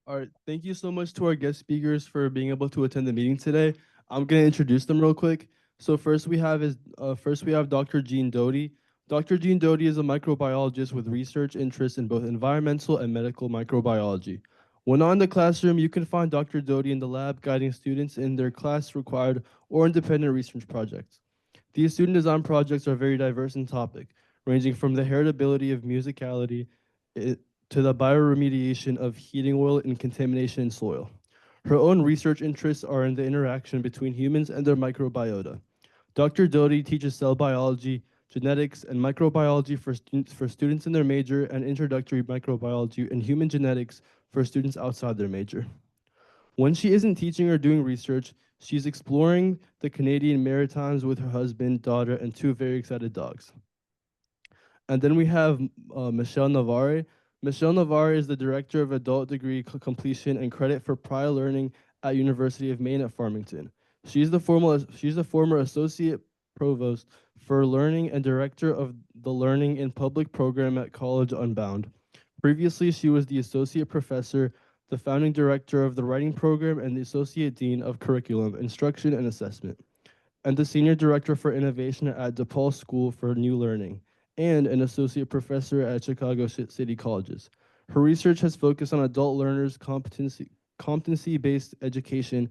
All right, thank you so much to our guest speakers for being able to attend the meeting today. I'm gonna introduce them real quick. So first we have Dr. Jean Doty. Dr. Jean Doty is a microbiologist with research interests in both environmental and medical microbiology. When not in the classroom, you can find Dr. Doty in the lab guiding students in their class-required or independent research projects. These student design projects are very diverse in topic, ranging from the heritability of musicality to the bioremediation of heating oil and contamination in soil. Her own research interests are in the interaction between humans and their microbiota. Dr. Doty teaches cell biology, genetics, and microbiology for students in their major and introductory microbiology and human genetics for students outside their major. When she isn't teaching or doing research, she's exploring the Canadian Maritimes with her husband, daughter, and two very excited dogs. And then we have Michelle Navarre. Michelle Navarre is the Director of Adult Degree Completion and Credit for Prior Learning at University of Maine at Farmington. She's the former Associate Provost for Learning and Director of the Learning in Public Program at College Unbound. Previously, she was the Associate Professor, the Founding Director of the Writing Program, and the Associate Dean of Curriculum, Instruction, and Assessment, and the Senior Director for Innovation at DePaul School for New Learning, and an associate professor at Chicago City Colleges. Her research has focused on adult learners' competency-based education,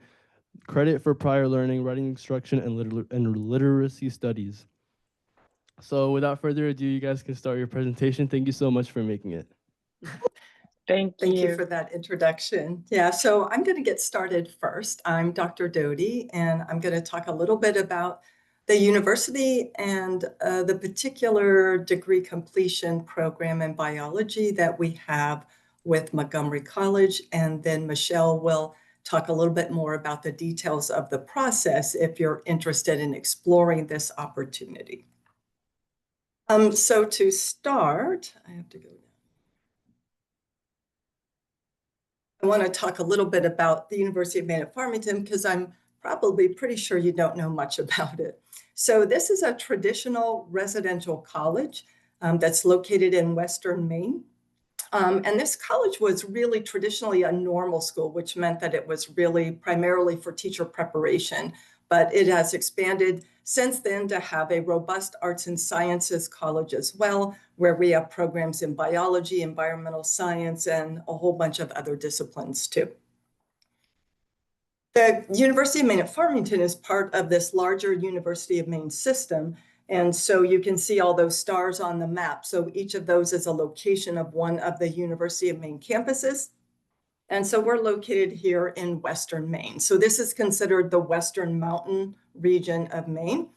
credit for prior learning, writing instruction, and literacy studies. So without further ado, you guys can start your presentation. Thank you so much for making it. Thank you for that introduction. Yeah, so I'm going to get started first. I'm Dr. Doty, and I'm going to talk a little bit about the university and the particular degree completion program in biology that we have with Montgomery College. And then Michelle will talk a little bit more about the details of the process if you're interested in exploring this opportunity. So to start, I have to go. I want to talk a little bit about the University of Maine at Farmington because I'm probably pretty sure you don't know much about it. So this is a traditional residential college that's located in Western Maine. And this college was really traditionally a normal school, which meant that it was really primarily for teacher preparation, but it has expanded since then to have a robust arts and sciences college as well, where we have programs in biology, environmental science, and a whole bunch of other disciplines too. The University of Maine at Farmington is part of this larger University of Maine system. And so you can see all those stars on the map. So each of those is a location of one of the University of Maine campuses. And so we're located here in Western Maine. So this is considered the Western Mountain region of Maine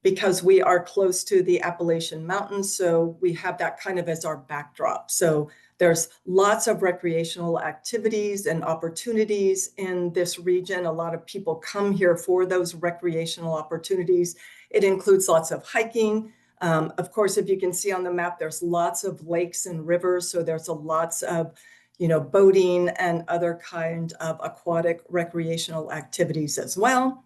because we are close to the Appalachian Mountains. So we have that kind of as our backdrop. So there's lots of recreational activities and opportunities in this region. A lot of people come here for those recreational opportunities. It includes lots of hiking. Of course, if you can see on the map, there's lots of lakes and rivers. So there's lots of boating and other kind of aquatic recreational activities as well.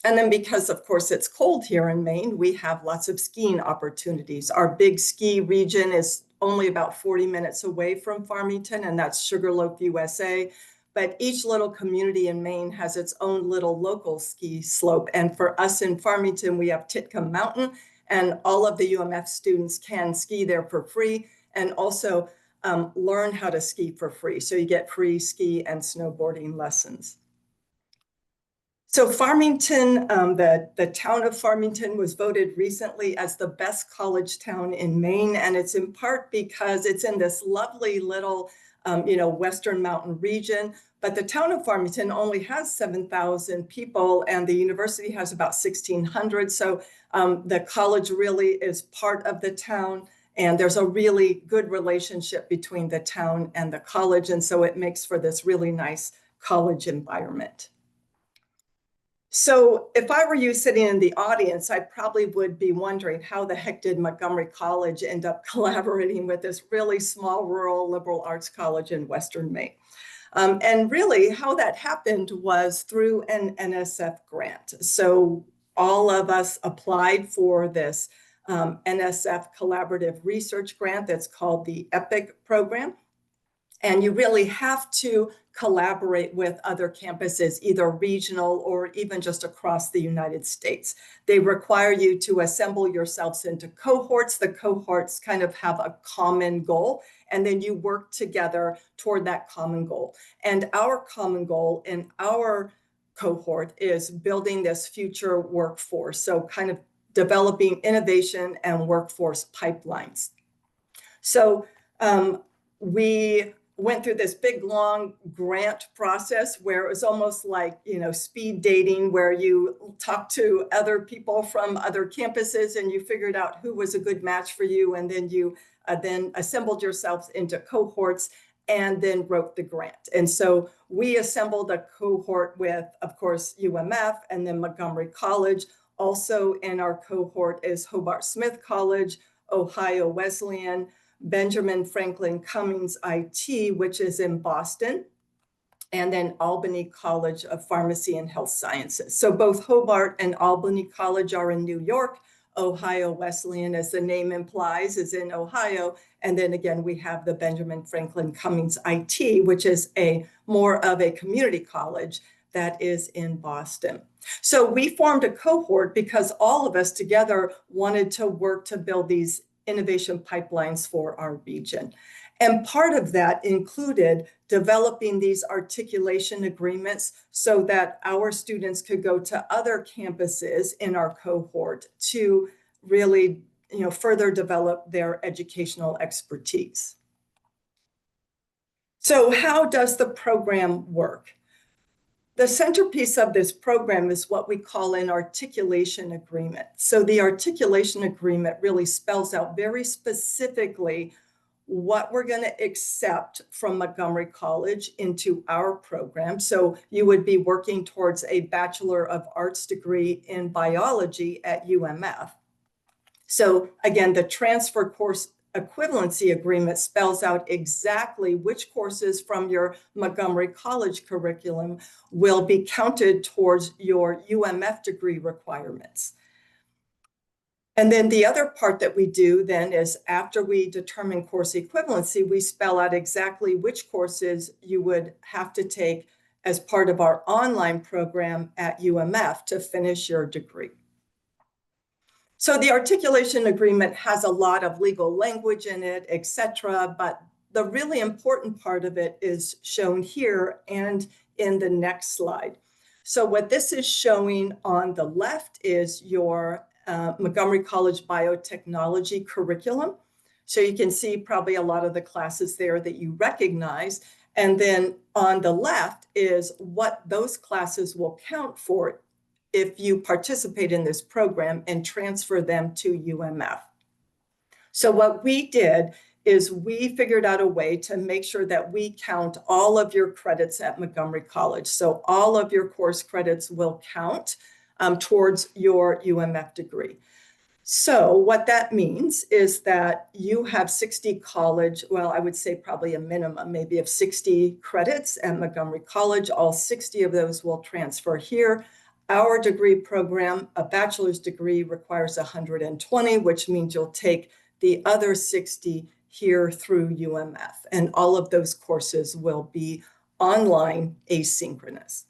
And then because, of course, it's cold here in Maine, we have lots of skiing opportunities. Our big ski region is only about 40 minutes away from Farmington, and that's Sugarloaf, USA. But each little community in Maine has its own little local ski slope. And for us in Farmington, we have Titcomb Mountain, and all of the UMF students can ski there for free and also learn how to ski for free. So you get free ski and snowboarding lessons. So Farmington, the town of Farmington was voted recently as the best college town in Maine. And it's in part because it's in this lovely little, Western Mountain region. But the town of Farmington only has 7,000 people and the university has about 1,600. So the college really is part of the town. And there's a really good relationship between the town and the college. And so it makes for this really nice college environment. So if I were you sitting in the audience, I probably would be wondering how the heck did Montgomery College end up collaborating with this really small rural liberal arts college in Western Maine? And really how that happened was through an NSF grant. So all of us applied for this NSF collaborative research grant that's called the EPIC program. And you really have to collaborate with other campuses, either regional or even just across the United States. They require you to assemble yourselves into cohorts. The cohorts kind of have a common goal, and then you work together toward that common goal. And our common goal in our cohort is building this future workforce. So kind of developing innovation and workforce pipelines. So we went through this big, long grant process where it was almost like, speed dating, where you talk to other people from other campuses and you figured out who was a good match for you. And then you then assembled yourselves into cohorts and then wrote the grant. And so we assembled a cohort with, of course, UMF and then Montgomery College. Also in our cohort is Hobart Smith College, Ohio Wesleyan, Benjamin Franklin Cummings IT, which is in Boston, and then Albany College of Pharmacy and Health Sciences. So both Hobart and Albany College are in New York. Ohio Wesleyan, as the name implies, is in Ohio. And then again, we have the Benjamin Franklin Cummings IT, which is more of a community college that is in Boston. So we formed a cohort because all of us together wanted to work to build these innovation pipelines for our region. And part of that included developing these articulation agreements so that our students could go to other campuses in our cohort to really, further develop their educational expertise. So how does the program work? The centerpiece of this program is what we call an articulation agreement. So the articulation agreement really spells out very specifically what we're going to accept from Montgomery College into our program. So you would be working towards a Bachelor of Arts degree in biology at UMF. So again, the transfer course equivalency agreement spells out exactly which courses from your Montgomery College curriculum will be counted towards your UMF degree requirements. And then the other part that we do then is after we determine course equivalency, we spell out exactly which courses you would have to take as part of our online program at UMF to finish your degree. So the articulation agreement has a lot of legal language in it, et cetera, but the really important part of it is shown here and in the next slide. So what this is showing on the left is your Montgomery College biotechnology curriculum. So you can see probably a lot of the classes there that you recognize. And then on the left is what those classes will count for if you participate in this program and transfer them to UMF. So what we did is we figured out a way to make sure that we count all of your credits at Montgomery College. So all of your course credits will count towards your UMF degree. So what that means is that you have 60 college, well, I would say probably a minimum maybe of 60 credits at Montgomery College. All 60 of those will transfer here. Our degree program, a bachelor's degree, requires 120, which means you'll take the other 60 here through UMF. And all of those courses will be online asynchronous.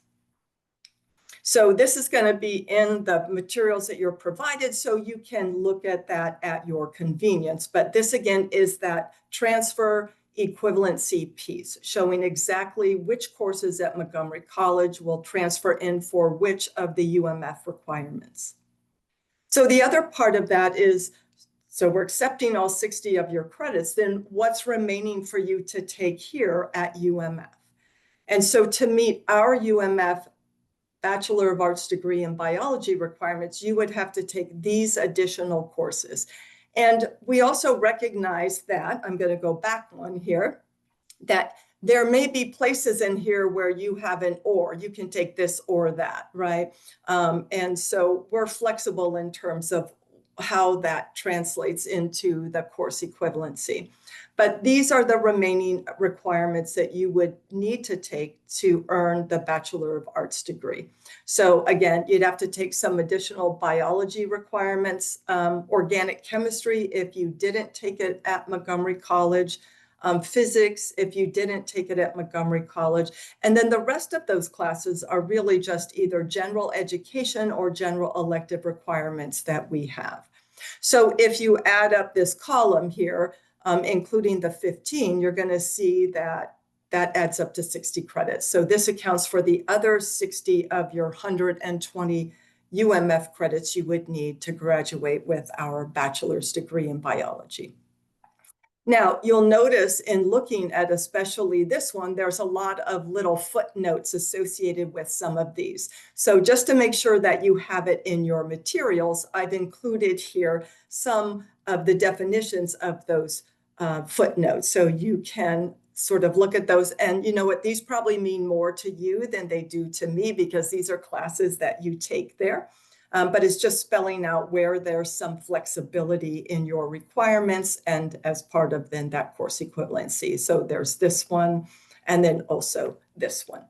So this is going to be in the materials that you're provided, so you can look at that at your convenience. But this again is that transfer equivalency piece, showing exactly which courses at Montgomery College will transfer in for which of the UMF requirements. So the other part of that is, so we're accepting all 60 of your credits, then what's remaining for you to take here at UMF? And so to meet our UMF Bachelor of Arts degree in biology requirements, you would have to take these additional courses. And we also recognize that, I'm going to go back one here, that there may be places in here where you have an or, you can take this or that, right? And so we're flexible in terms of how that translates into the course equivalency. But these are the remaining requirements that you would need to take to earn the Bachelor of Arts degree. So again, you'd have to take some additional biology requirements, organic chemistry if you didn't take it at Montgomery College, physics if you didn't take it at Montgomery College. And then the rest of those classes are really just either general education or general elective requirements that we have. So if you add up this column here, including the 15, you're going to see that that adds up to 60 credits. So this accounts for the other 60 of your 120 UMF credits you would need to graduate with our bachelor's degree in biology. Now, you'll notice in looking at especially this one, there's a lot of little footnotes associated with some of these. So just to make sure that you have it in your materials, I've included here some of the definitions of those footnotes. So you can sort of look at those. And you know what, these probably mean more to you than they do to me because these are classes that you take there. But it's just spelling out where there's some flexibility in your requirements and as part of then that course equivalency. So there's this one and then also this one,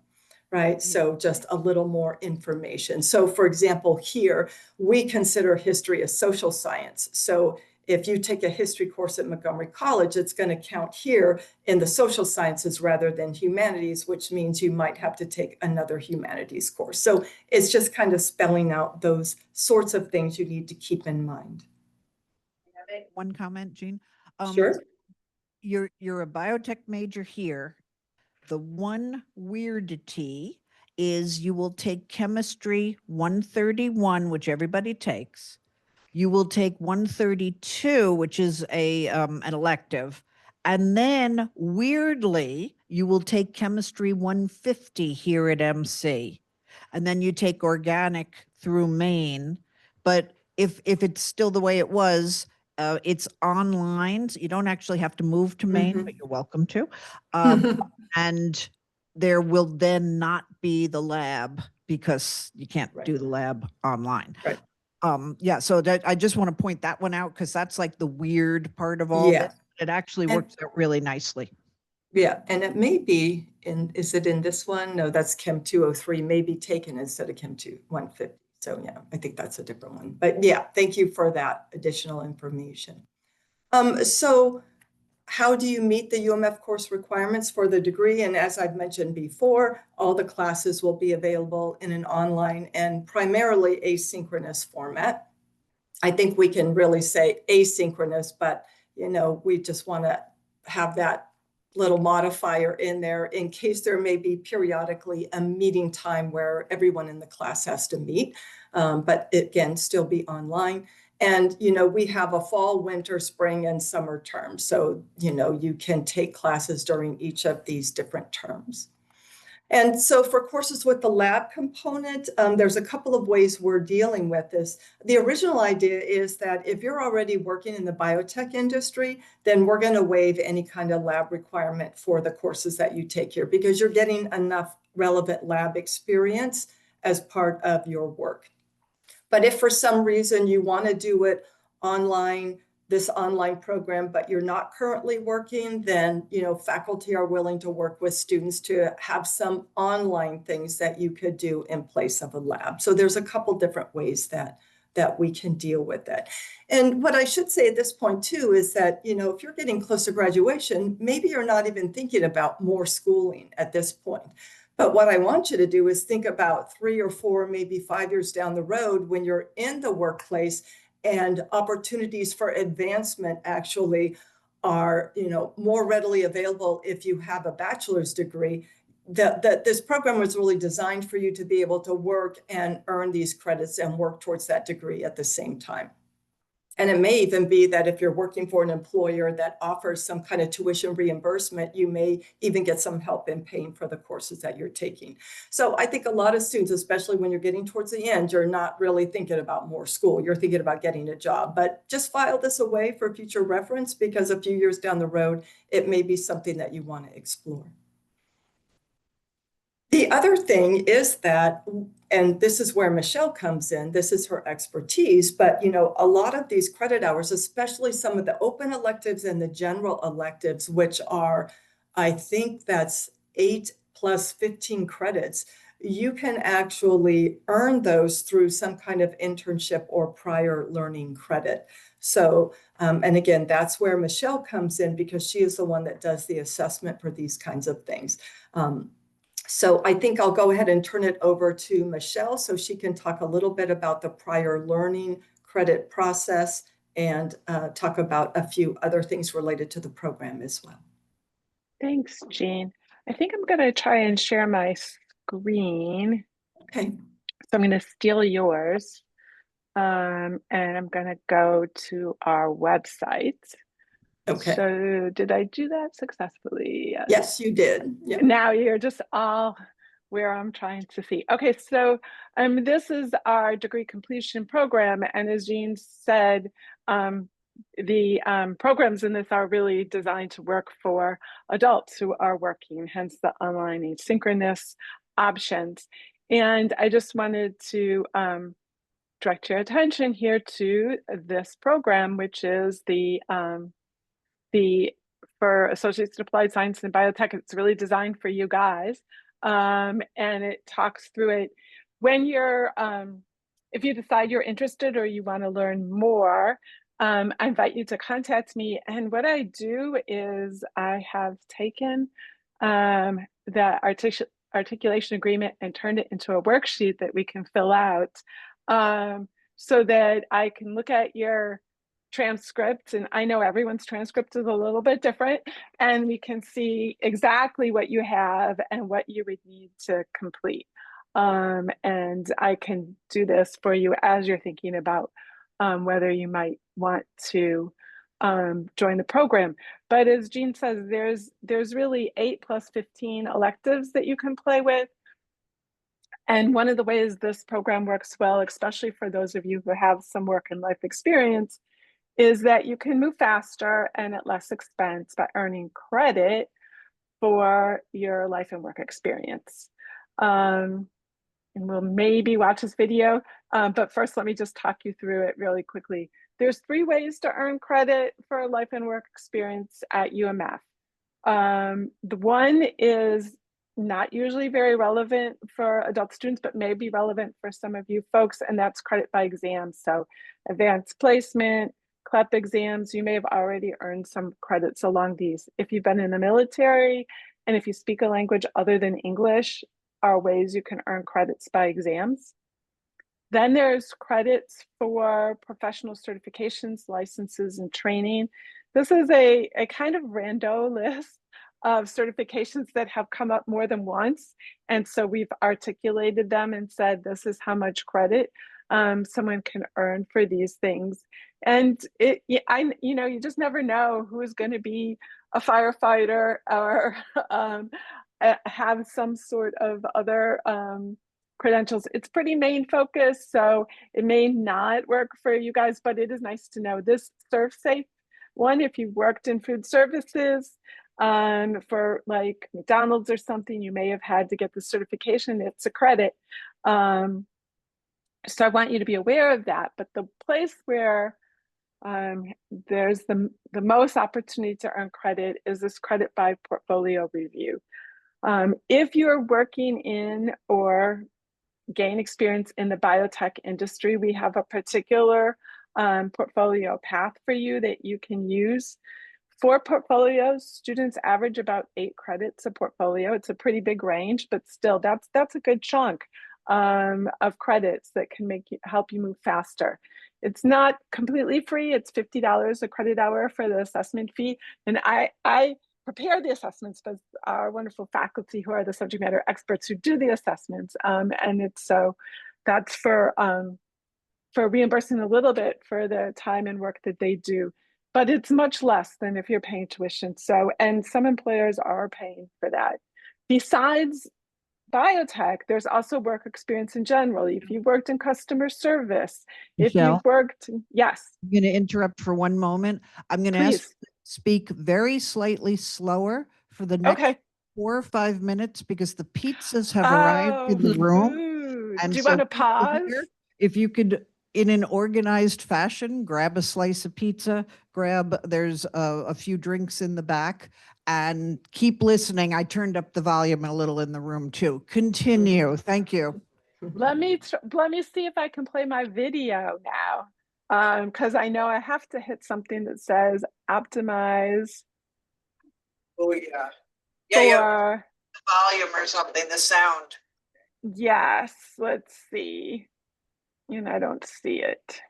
right? So just a little more information. So for example, here, we consider history a social science. So if you take a history course at Montgomery College, it's going to count here in the social sciences rather than humanities, which means you might have to take another humanities course. So it's just kind of spelling out those sorts of things you need to keep in mind. One comment, Jean. Sure. You're a biotech major here. The one weirdity is you will take chemistry 131, which everybody takes. You will take 132, which is an elective. And then weirdly, you will take chemistry 150 here at MC. And then you take organic through Maine. But if it's still the way it was, it's online. So you don't actually have to move to Maine, but you're welcome to. And there will then not be the lab because you can't do the lab online. Right. Yeah, so that I just want to point that one out because that's like the weird part of all this. It actually works out really nicely. Yeah, and it may be is it in this one? No, that's Chem 203, may be taken instead of Chem 150. So yeah, I think that's a different one. But yeah, thank you for that additional information. So how do you meet the UMF course requirements for the degree? And as I've mentioned before, all the classes will be available in an online and primarily asynchronous format. I think we can really say asynchronous, but you know, we just want to have that little modifier in there in case there may be periodically a meeting time where everyone in the class has to meet, but it can still be online. And, you know, we have a fall, winter, spring, and summer term. So, you know, you can take classes during each of these different terms. And so for courses with the lab component, there's a couple of ways we're dealing with this. The original idea is that if you're already working in the biotech industry, then we're going to waive any kind of lab requirement for the courses that you take here because you're getting enough relevant lab experience as part of your work. But if for some reason you want to do it online, this online program, but you're not currently working, then, you know, faculty are willing to work with students to have some online things that you could do in place of a lab. So there's a couple different ways that we can deal with it. And what I should say at this point too is that, you know, if you're getting close to graduation, maybe you're not even thinking about more schooling at this point. But what I want you to do is think about 3 or 4, maybe 5 years down the road when you're in the workplace and opportunities for advancement actually are, you know, more readily available if you have a bachelor's degree. That this program was really designed for you to be able to work and earn these credits and work towards that degree at the same time. And it may even be that if you're working for an employer that offers some kind of tuition reimbursement, you may even get some help in paying for the courses that you're taking. So I think a lot of students, especially when you're getting towards the end, you're not really thinking about more school. You're thinking about getting a job. But just file this away for future reference because a few years down the road, it may be something that you want to explore. The other thing is that, and this is where Michelle comes in, this is her expertise, but you know, a lot of these credit hours, especially some of the open electives and the general electives, which are, I think that's 8 plus 15 credits, you can actually earn those through some kind of internship or prior learning credit. So, and again, that's where Michelle comes in, because she is the one that does the assessment for these kinds of things. So I think I'll go ahead and turn it over to Michelle so she can talk a little bit about the prior learning credit process and talk about a few other things related to the program as well. Thanks, Jean. I think I'm going to try and share my screen. Okay. So I'm going to steal yours. And I'm going to go to our website. Okay. So did I do that successfully? Yes, you did. Yep. Now you're just all where I'm trying to see. Okay, so this is our degree completion program. And as Jean said, the programs in this are really designed to work for adults who are working, hence the online asynchronous options. And I just wanted to direct your attention here to this program, which is the for Associates in Applied Science and Biotech. It's really designed for you guys. And it talks through it. When you're, if you decide you're interested or you want to learn more, I invite you to contact me. And what I do is I have taken the articulation agreement and turned it into a worksheet that we can fill out so that I can look at your transcript, and I know everyone's transcript is a little bit different, and we can see exactly what you have and what you would need to complete. And I can do this for you as you're thinking about whether you might want to join the program. But as Jean says, there's really 8 plus 15 electives that you can play with. And one of the ways this program works well, especially for those of you who have some work and life experience, is that you can move faster and at less expense by earning credit for your life and work experience. And we'll maybe watch this video, but first let me just talk you through it really quickly. There's 3 ways to earn credit for life and work experience at UMF. The one is not usually very relevant for adult students, but may be relevant for some of you folks, and that's credit by exams. So advanced placement, CLEP exams, you may have already earned some credits along these. If you've been in the military and if you speak a language other than English, are ways you can earn credits by exams. Then there's credits for professional certifications, licenses, and training. This is a kind of rando list of certifications that have come up more than once. And so we've articulated them and said, this is how much credit someone can earn for these things. And you just never know who is going to be a firefighter or have some sort of other credentials. It's pretty Maine focused, so it may not work for you guys, but it is nice to know. This ServSafe one, if you worked in food services for like McDonald's or something, you may have had to get the certification. It's a credit. So I want you to be aware of that. But the place where there's the most opportunity to earn credit is this credit by portfolio review. If you're working in or gain experience in the biotech industry, we have a particular portfolio path for you that you can use. For portfolios, students average about 8 credits a portfolio. It's a pretty big range, but still that's a good chunk of credits that can help you move faster. It's not completely free. It's $50 a credit hour for the assessment fee. And I prepare the assessments, but our wonderful faculty who are the subject matter experts who do the assessments. And it's so that's for reimbursing a little bit for the time and work that they do, but it's much less than if you're paying tuition. So, and some employers are paying for that. Besides biotech, there's also work experience in general. If you worked in customer service, Michelle, if you worked, yes. I'm going to interrupt for one moment. I'm going to ask you to speak very slightly slower for the next 4 or 5 minutes because the pizzas have arrived in the room. Food. And do you so want to pause? If you could in an organized fashion, grab a slice of pizza, there's a few drinks in the back, and keep listening. I turned up the volume a little in the room too. Continue. Thank you. Let me see if I can play my video now. Because I know I have to hit something that says optimize Oh, yeah. for, The volume or something, the sound. yes, let's see. And I don't see it.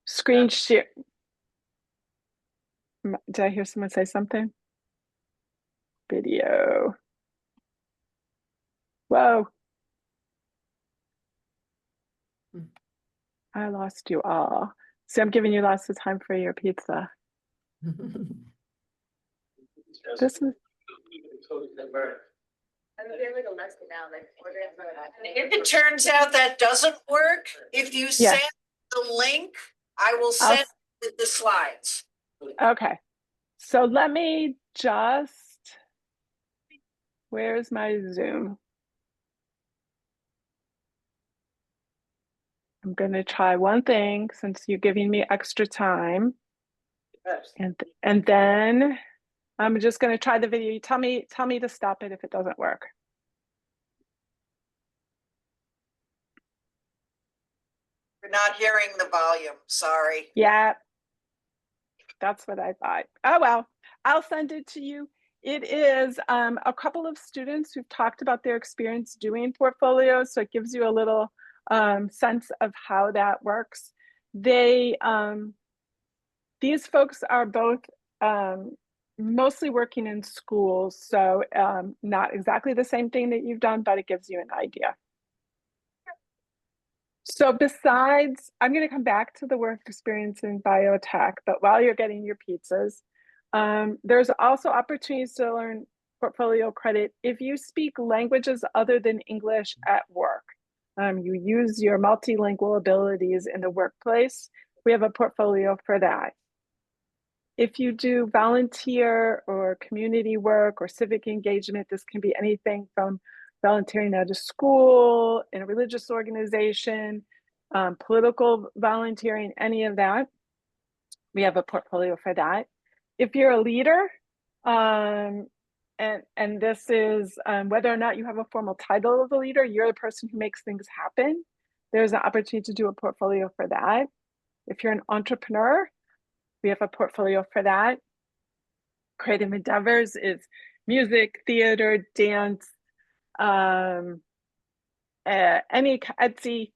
Screen share. Did I hear someone say something? Video. Whoa. I lost you all. See, I'm giving you lots of time for your pizza. This is If it turns out that doesn't work, if you send the link, I will send the slides. okay. So let me just, where's my Zoom? I'm gonna try one thing since you're giving me extra time. And then I'm just gonna try the video. You tell me to stop it if it doesn't work. You're not hearing the volume, sorry. Yeah, that's what I thought. Oh, well, I'll send it to you. It is a couple of students who've talked about their experience doing portfolios, so it gives you a little sense of how that works. These folks are both mostly working in schools, so not exactly the same thing that you've done, but it gives you an idea. So besides, I'm going to come back to the work experience in biotech, but while you're getting your pizzas, there's also opportunities to learn portfolio credit if you speak languages other than English at work. You use your multilingual abilities in the workplace. We have a portfolio for that. If you do volunteer or community work or civic engagement, this can be anything from volunteering at a school, in a religious organization, political volunteering, any of that. We have a portfolio for that. If you're a leader, and this is whether or not you have a formal title of a leader, you're the person who makes things happen. There's an opportunity to do a portfolio for that. If you're an entrepreneur, we have a portfolio for that. Creative endeavors is music, theater, dance, any Etsy,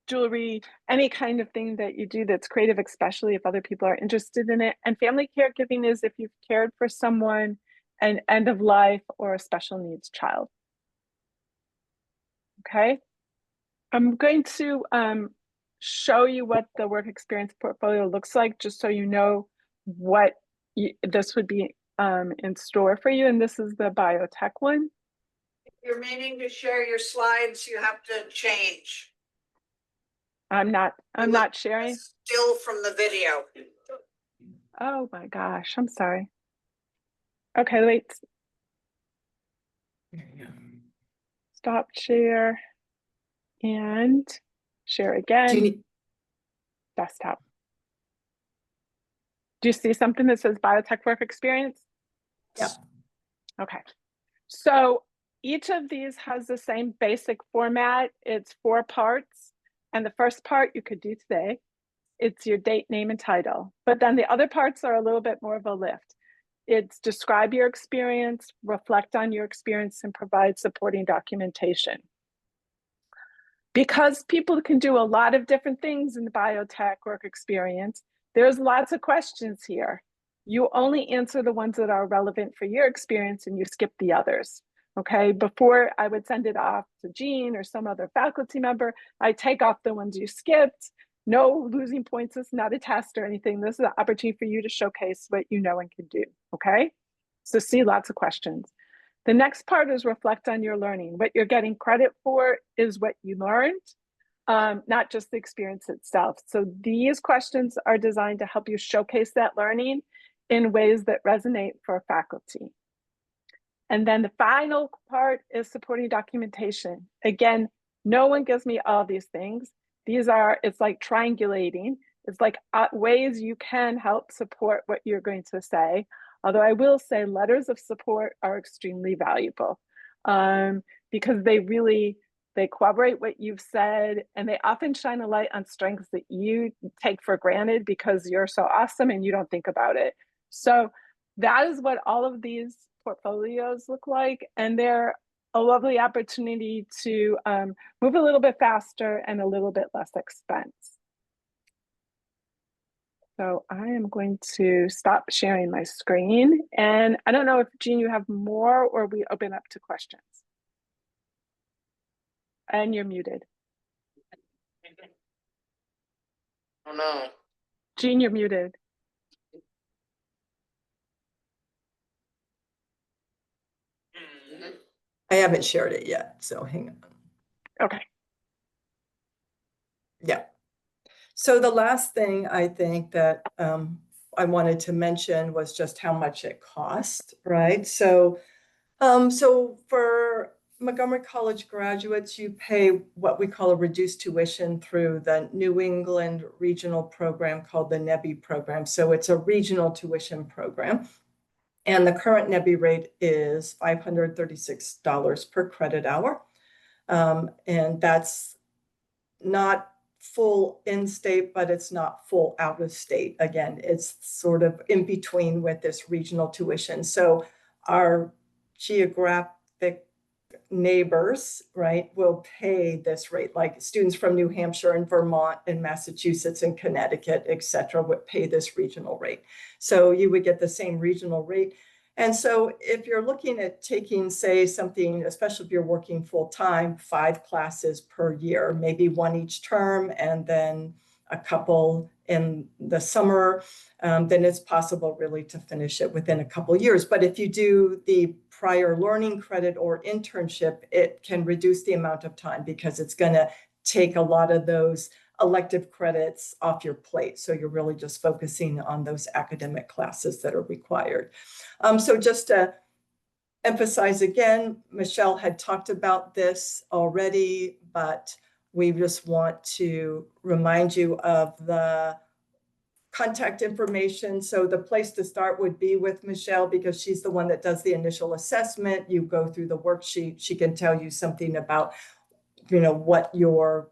jewelry, any kind of thing that you do that's creative, especially if other people are interested in it. And family caregiving is if you've cared for someone, an end of life or a special needs child. Okay, I'm going to show you what the work experience portfolio looks like, just so you know what this would be in store for you. And this is the biotech one. If you're meaning to share your slides, you have to change. I'm not sharing. Still from the video. Oh my gosh, I'm sorry. Okay, wait. Stop share and share again. Desktop. Do you see something that says biotech work experience? Yep. Okay. So each of these has the same basic format. It's 4 parts. And the first part you could do today. It's your date, name, and title. But then the other parts are a little bit more of a lift. It's describe your experience, reflect on your experience, and provide supporting documentation. Because people can do a lot of different things in the biotech work experience, there's lots of questions here. You only answer the ones that are relevant for your experience and you skip the others. Okay, before I would send it off to Jean or some other faculty member, I take off the ones you skipped. No losing points, it's not a test or anything. This is an opportunity for you to showcase what you know and can do, okay? So see lots of questions. The next part is reflect on your learning. What you're getting credit for is what you learned, not just the experience itself. So these questions are designed to help you showcase that learning in ways that resonate for faculty. And then the final part is supporting documentation. Again, No one gives me all these things. It's like triangulating. It's like ways you can help support what you're going to say. Although I will say letters of support are extremely valuable because they corroborate what you've said, and they often shine a light on strengths that you take for granted because you're so awesome and you don't think about it. So that is what all of these portfolios look like, and they're a lovely opportunity to move a little bit faster and a little bit less expense. So I am going to stop sharing my screen. And I don't know if, Jean, you have more or we open up to questions. And you're muted. Oh, no. Jean, you're muted. I haven't shared it yet, so hang on. Okay. Yeah. So the last thing I think that I wanted to mention was just how much it cost, right? So for Montgomery College graduates, you pay what we call a reduced tuition through the New England regional program called the NEBI program. So it's a regional tuition program. And the current NEBI rate is $536 per credit hour. And that's not full in-state, but it's not full out-of-state. Again, it's sort of in between with this regional tuition. So our geographic neighbors, right, will pay this rate. Like students from New Hampshire and Vermont and Massachusetts and Connecticut, et cetera, would pay this regional rate. So you would get the same regional rate. And so if you're looking at taking, say, something, especially if you're working full-time, 5 classes per year, maybe 1 each term, and then a couple in the summer, then it's possible really to finish it within a couple years. But if you do the prior learning credit or internship, it can reduce the amount of time because it's going to take a lot of those elective credits off your plate. So you're really just focusing on those academic classes that are required. So just to emphasize again, Michelle had talked about this already, but we just want to remind you of the contact information. So the place to start would be with Michelle because she's the one that does the initial assessment. You go through the worksheet. She can tell you something about, what your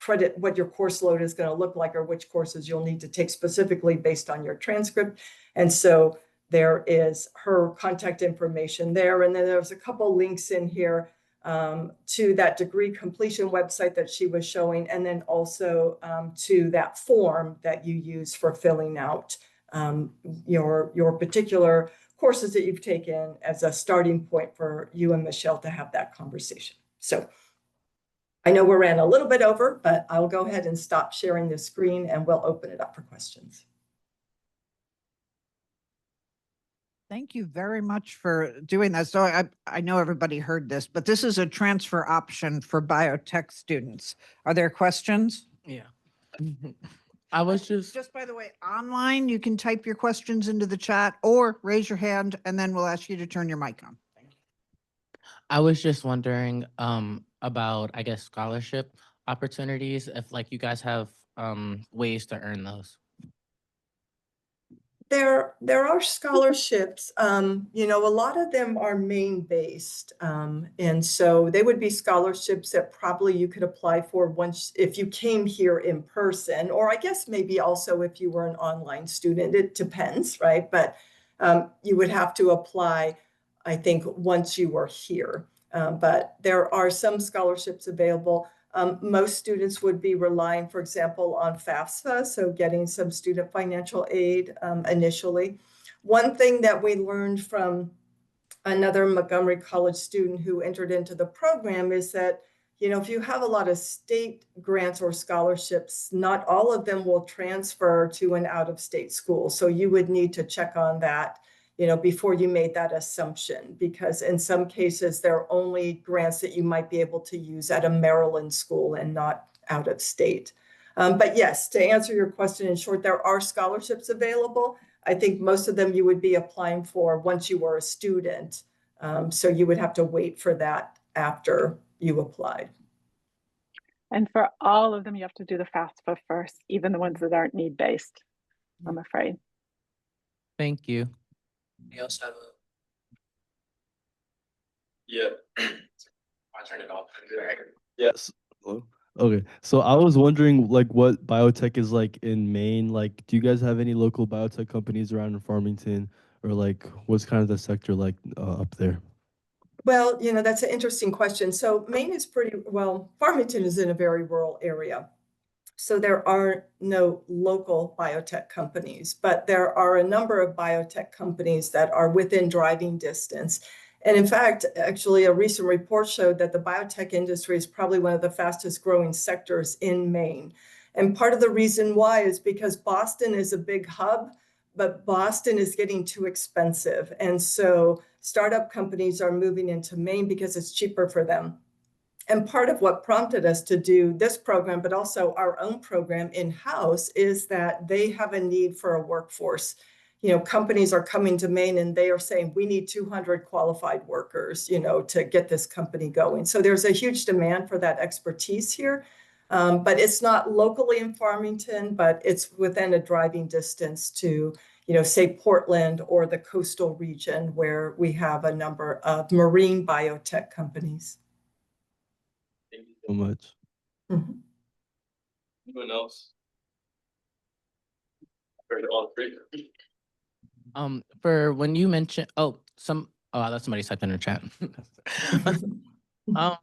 credit, what your course load is going to look like, or which courses you'll need to take specifically based on your transcript. And so there is her contact information there. And then there's a couple links in here to that degree completion website that she was showing, and then also to that form that you use for filling out your particular courses that you've taken as a starting point for you and Michelle to have that conversation. So I know we ran a little bit over, but I'll go ahead and stop sharing the screen and we'll open it up for questions. Thank you very much for doing that. So I know everybody heard this, but this is a transfer option for biotech students. Are there questions? Yeah. I was Just by the way, online, you can type your questions into the chat or raise your hand and then we'll ask you to turn your mic on. I was just wondering about, I guess, scholarship opportunities, if like you guys have ways to earn those. There are scholarships, a lot of them are Maine based. And so they would be scholarships that probably you could apply for once if you came here in person, or I guess maybe also if you were an online student, it depends, right? But you would have to apply, I think, once you were here. But there are some scholarships available. Most students would be relying, for example, on FAFSA, so getting some student financial aid initially. One thing that we learned from another Montgomery College student who entered into the program is that, if you have a lot of state grants or scholarships, not all of them will transfer to an out-of-state school. So you would need to check on that before you made that assumption, because in some cases, there are only grants that you might be able to use at a Maryland school and not out of state. But yes, to answer your question in short, there are scholarships available. I think most of them you would be applying for once you were a student. So you would have to wait for that after you applied. And for all of them, you have to do the FAFSA first, even the ones that aren't need-based, I'm afraid. Thank you. We also have a Yeah. I'll turn it off. Yes. Hello? Okay. So I was wondering like what biotech is like in Maine. Like, do you guys have any local biotech companies around in Farmington, or like what's kind of the sector like up there? Well, that's an interesting question. So Maine is Farmington is in a very rural area. So there are no local biotech companies, but there are a number of biotech companies that are within driving distance. And in fact, actually, a recent report showed that the biotech industry is probably one of the fastest growing sectors in Maine. And part of the reason why is because Boston is a big hub, but Boston is getting too expensive. And so startup companies are moving into Maine because it's cheaper for them. And part of what prompted us to do this program, but also our own program in-house, is that they have a need for a workforce. Companies are coming to Maine and they are saying, we need 200 qualified workers, to get this company going. So there's a huge demand for that expertise here. But it's not locally in Farmington, but it's within a driving distance to, say Portland or the coastal region where we have a number of marine biotech companies. Thank you so much. Mhm. Anyone else? Heard all three. For when you mentioned, that's somebody typed in the chat. um,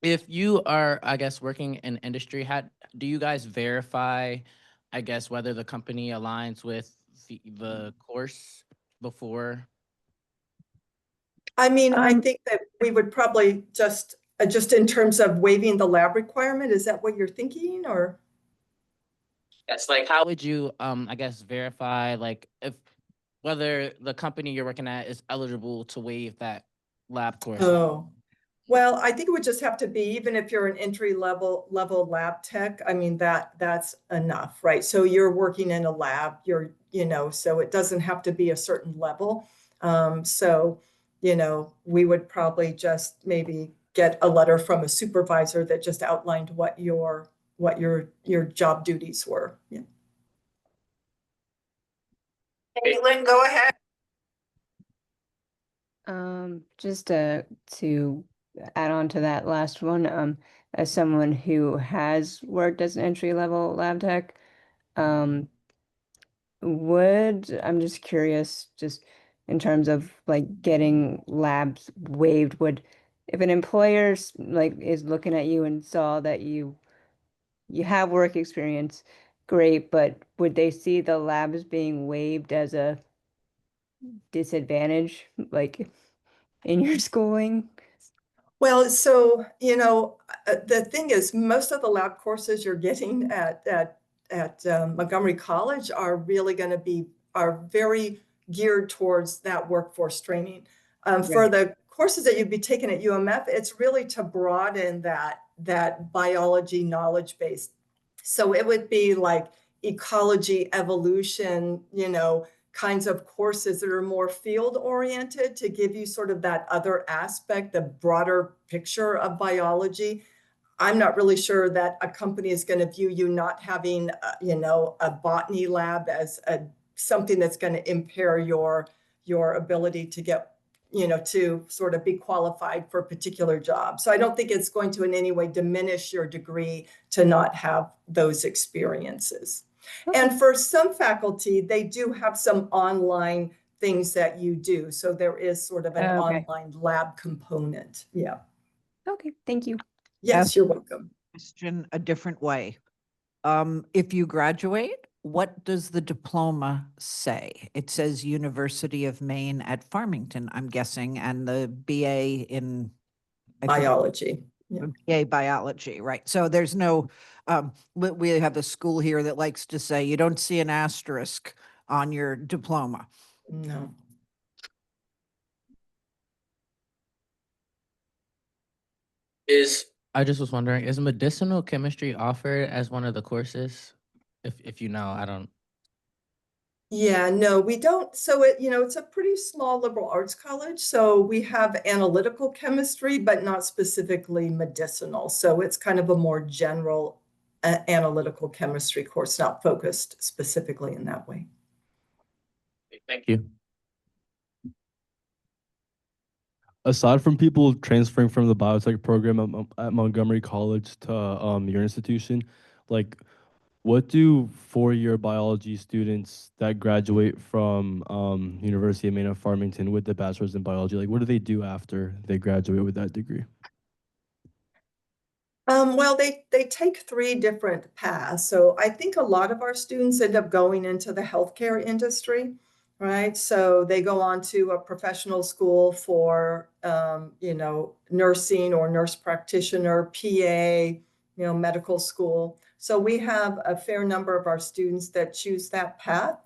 if you are, I guess, working in industry, do you guys verify, I guess, whether the company aligns with the course before? I mean, I think that we would probably just in terms of waiving the lab requirement, is that what you're thinking, or? Yes, like how would you, I guess, verify like whether the company you're working at is eligible to waive that lab course? Oh, well, I think it would just have to be, even if you're an entry level lab tech, I mean, that's enough, right? So you're working in a lab, so it doesn't have to be a certain level. So, we would probably just maybe get a letter from a supervisor that just outlined what your job duties were. Yeah. Caitlin, go ahead. Just to add on to that last one, as someone who has worked as an entry-level lab tech, I'm just curious, just in terms of like getting labs waived, if an employer is looking at you and saw that you have work experience, great, but would they see the labs being waived as a disadvantage, like in your schooling? Well, so, the thing is, most of the lab courses you're getting at Montgomery College are really going to are very geared towards that workforce training. For the courses that you'd be taking at UMF, it's really to broaden that biology knowledge base. So it would be like ecology, evolution, kinds of courses that are more field oriented to give you sort of that other aspect, the broader picture of biology. I'm not really sure that a company is going to view you not having, a botany lab as something that's going to impair your ability to get, to sort of be qualified for a particular job. So I don't think it's going to in any way diminish your degree to not have those experiences. And for some faculty, they do have some online things that you do. So there is sort of an online lab component. Yeah. Okay, thank you. Yes, you're welcome. Question a different way. If you graduate, what does the diploma say? It says University of Maine at Farmington, I'm guessing, and the BA in biology. Yeah. BA biology, right? So there's no, we have a school here that likes to say you don't see an asterisk on your diploma. No. I just was wondering, is medicinal chemistry offered as one of the courses? If you know, I don't. Yeah, no, we don't. So it's a pretty small liberal arts college. So we have analytical chemistry, but not specifically medicinal. So it's kind of a more general analytical chemistry course, not focused specifically in that way. Thank you. Aside from people transferring from the biotech program at Montgomery College to your institution, like what do four-year biology students that graduate from University of Maine at Farmington with the bachelor's in biology, like what do they do after they graduate with that degree? Well, they take three different paths. So I think a lot of our students end up going into the healthcare industry, right? So they go on to a professional school for, nursing or nurse practitioner, PA, medical school. So we have a fair number of our students that choose that path.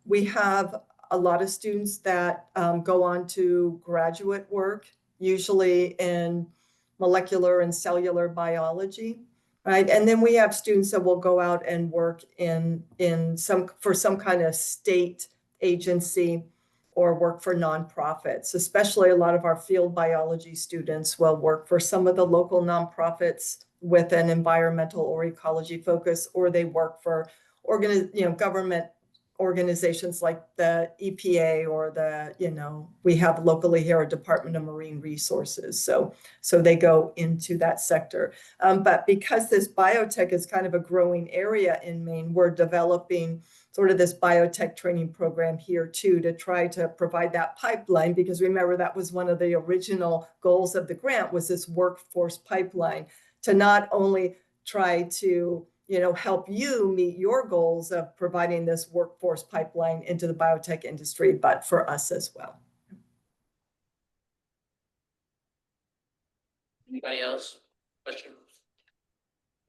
We have a lot of students that go on to graduate work, usually in molecular and cellular biology, right? And then we have students that will go out and work for some kind of state agency or work for nonprofits. Especially a lot of our field biology students will work for some of the local nonprofits with an environmental or ecology focus, or they work for government organizations like the EPA or we have locally here a Department of Marine Resources. So they go into that sector. But because this biotech is kind of a growing area in Maine, we're developing sort of this biotech training program here too, to try to provide that pipeline, because remember that was one of the original goals of the grant, was this workforce pipeline, to not only try to help you meet your goals of providing this workforce pipeline into the biotech industry, but for us as well. Anybody else? Questions?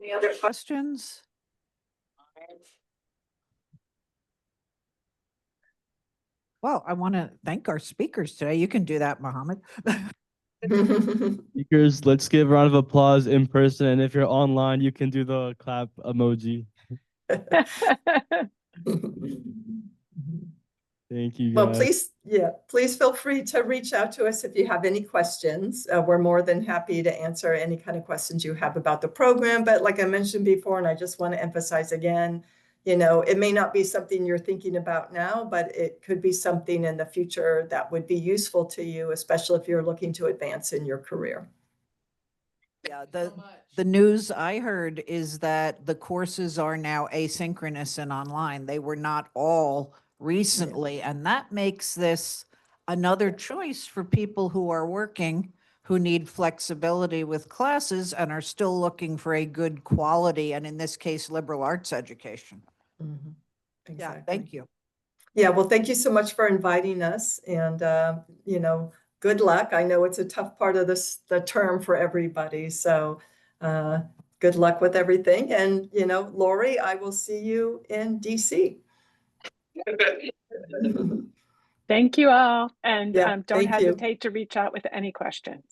Any other questions? Well, I want to thank our speakers today. You can do that, Mohammed. Speakers, let's give a round of applause in person. And if you're online, you can do the clap emoji. Thank you, Well, guys. please feel free to reach out to us if you have any questions. We're more than happy to answer any kind of questions you have about the program. But like I mentioned before, and I just want to emphasize again, it may not be something you're thinking about now, but it could be something in the future that would be useful to you, especially if you're looking to advance in your career. Yeah, the news I heard is that the courses are now asynchronous and online. They were not all recently, and that makes this another choice for people who are working, who need flexibility with classes and are still looking for a good quality, and in this case, liberal arts education. Mm-hmm. Exactly. Yeah, thank you. Yeah, well, thank you so much for inviting us, and good luck. I know it's a tough part of the term for everybody, so good luck with everything. And Lori, I will see you in DC. Thank you all, and Yeah, don't thank you. hesitate to reach out with any questions.